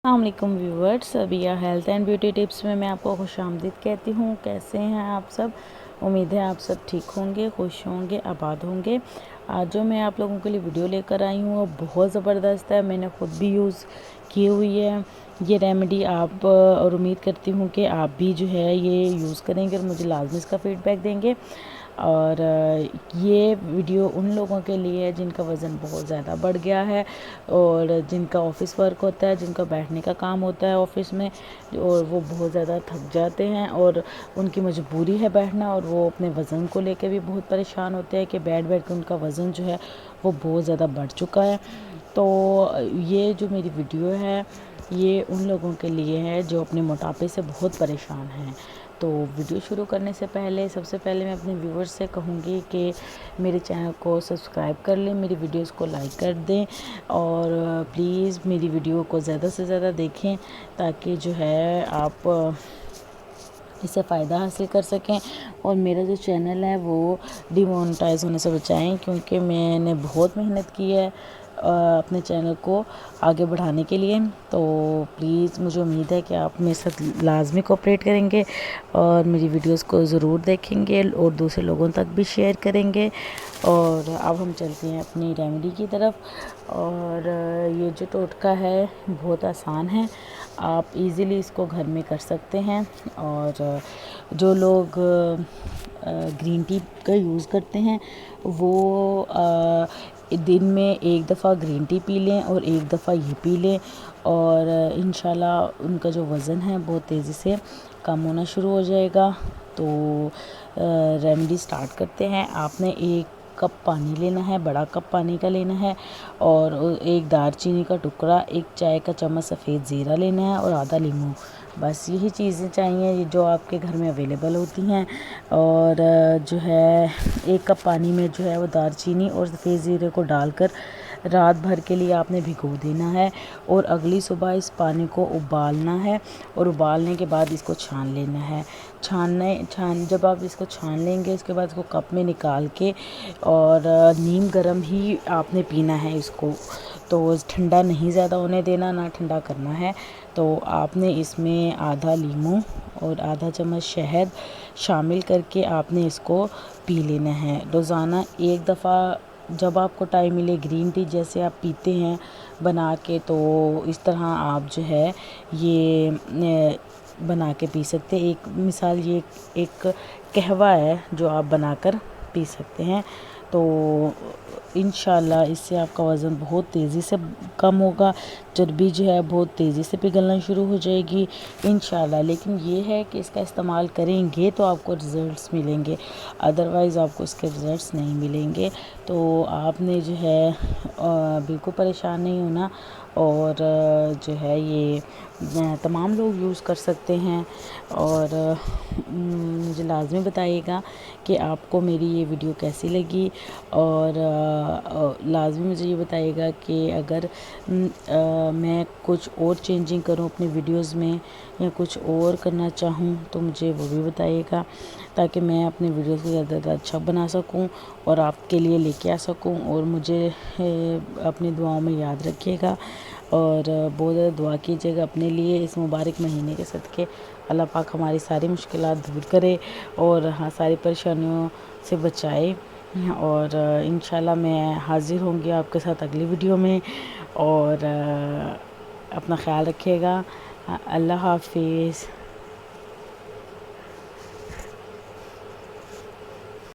السلام علیکم viewers, Abhya health and beauty tips میں آپ کو خوش آمدید کہتی ہوں۔ کیسے ہیں آپ سب؟ امید ہے آپ سب ٹھیک ہوں گے، خوش ہوں گے، آباد ہوں گے۔ آج جو میں آپ لوگوں کے لیے ویڈیو لے کر آئی ہوں وہ بہت زبردست ہے۔ میں نے خود بھی یوز کی ہوئی ہے یہ ریمیڈی، آپ اور امید کرتی ہوں کہ آپ بھی جو ہے یہ یوز کریں گے اور مجھے لازمی اس کا فیڈ بیک دیں گے۔ اور یہ ویڈیو ان لوگوں کے لیے ہے جن کا وزن بہت زیادہ بڑھ گیا ہے اور جن کا آفس ورک ہوتا ہے، جن کا بیٹھنے کا کام ہوتا ہے آفس میں، اور وہ بہت زیادہ تھک جاتے ہیں اور ان کی مجبوری ہے بیٹھنا، اور وہ اپنے وزن کو لے کے بھی بہت پریشان ہوتے ہیں کہ بیٹھ بیٹھ کے ان کا وزن جو ہے وہ بہت زیادہ بڑھ چکا ہے۔ تو یہ جو میری ویڈیو ہے یہ ان لوگوں کے لیے ہے جو اپنے موٹاپے سے بہت پریشان ہیں۔ تو ویڈیو شروع کرنے سے پہلے سب سے پہلے میں اپنے ویورز سے کہوں گی کہ میرے چینل کو سبسکرائب کر لیں، میری ویڈیوز کو لائک کر دیں اور پلیز میری ویڈیو کو زیادہ سے زیادہ دیکھیں تاکہ جو ہے آپ اس سے فائدہ حاصل کر سکیں اور میرا جو چینل ہے وہ ڈی مونیٹائز ہونے سے بچائیں، کیونکہ میں نے بہت محنت کی ہے اپنے چینل کو آگے بڑھانے کے لیے۔ تو پلیز مجھے امید ہے کہ آپ میرے ساتھ لازمی کوآپریٹ کریں گے اور میری ویڈیوز کو ضرور دیکھیں گے اور دوسرے لوگوں تک بھی شیئر کریں گے۔ اور اب ہم چلتے ہیں اپنی ریمیڈی کی طرف۔ اور یہ جو ٹوٹکا ہے بہت آسان ہے، آپ ایزیلی اس کو گھر میں کر سکتے ہیں۔ اور جو لوگ گرین ٹی کا یوز کرتے ہیں وہ دن میں ایک دفعہ گرین ٹی پی لیں اور ایک دفعہ یہ پی لیں، اور انشاءاللہ ان کا جو وزن ہے بہت تیزی سے کم ہونا شروع ہو جائے گا۔ تو ریمیڈی سٹارٹ کرتے ہیں۔ آپ نے ایک کپ پانی لینا ہے، بڑا کپ پانی کا لینا ہے، اور ایک دار چینی کا ٹکڑا، ایک چائے کا چمچ سفید زیرہ لینا ہے اور آدھا لیموں۔ بس یہی چیزیں چاہیے جو آپ کے گھر میں اویلیبل ہوتی ہیں۔ اور جو ہے ایک کپ پانی میں جو ہے وہ دار چینی اور سفید زیرے کو ڈال کر رات بھر کے لیے آپ نے بھگو دینا ہے، اور اگلی صبح اس پانی کو ابالنا ہے، اور ابالنے کے بعد اس کو چھان لینا ہے۔ جب آپ اس کو چھان لیں گے اس کے بعد اس کو کپ میں نکال کے اور نیم گرم ہی آپ نے پینا ہے اس کو، تو ٹھنڈا نہیں زیادہ ہونے دینا، نہ ٹھنڈا کرنا ہے۔ تو آپ نے اس میں آدھا لیموں اور آدھا چمچ شہد شامل کر کے آپ نے اس کو پی لینا ہے روزانہ ایک دفعہ۔ جب آپ کو ٹائم ملے گرین ٹی جیسے آپ پیتے ہیں بنا کے، تو اس طرح آپ جو ہے یہ بنا کے پی سکتے ہیں۔ ایک مثال یہ ایک قہوہ ہے جو آپ بنا کر پی سکتے ہیں۔ تو انشاءاللہ اس سے آپ کا وزن بہت تیزی سے کم ہوگا، چربی جو ہے بہت تیزی سے پگھلنا شروع ہو جائے گی انشاءاللہ۔ لیکن یہ ہے کہ اس کا استعمال کریں گے تو آپ کو رزلٹس ملیں گے، ادروائز آپ کو اس کے رزلٹس نہیں ملیں گے۔ تو آپ نے جو ہے بالکل پریشان نہیں ہونا، اور جو ہے یہ تمام لوگ یوز کر سکتے ہیں۔ اور مجھے لازمی بتائیے گا کہ آپ کو میری یہ ویڈیو کیسی لگی، اور لازمی مجھے یہ بتائیے گا کہ اگر میں کچھ اور چینجنگ کروں اپنی ویڈیوز میں یا کچھ اور کرنا چاہوں تو مجھے وہ بھی بتائیے گا، تاکہ میں اپنے ویڈیوز کو زیادہ زیادہ اچھا بنا سکوں اور آپ کے لیے لے کے آ سکوں۔ اور مجھے اپنی دعاؤں میں یاد رکھیے گا، اور بہت زیادہ دعا کیجیے گا اپنے لیے اس مبارک مہینے کے صدقے۔ اللہ پاک ہماری ساری مشکلات دور کرے اور ساری پریشانیوں سے بچائے۔ اور انشاءاللہ میں حاضر ہوں گی آپ کے ساتھ اگلی ویڈیو میں، اور اپنا خیال رکھیے گا۔ اللہ حافظ۔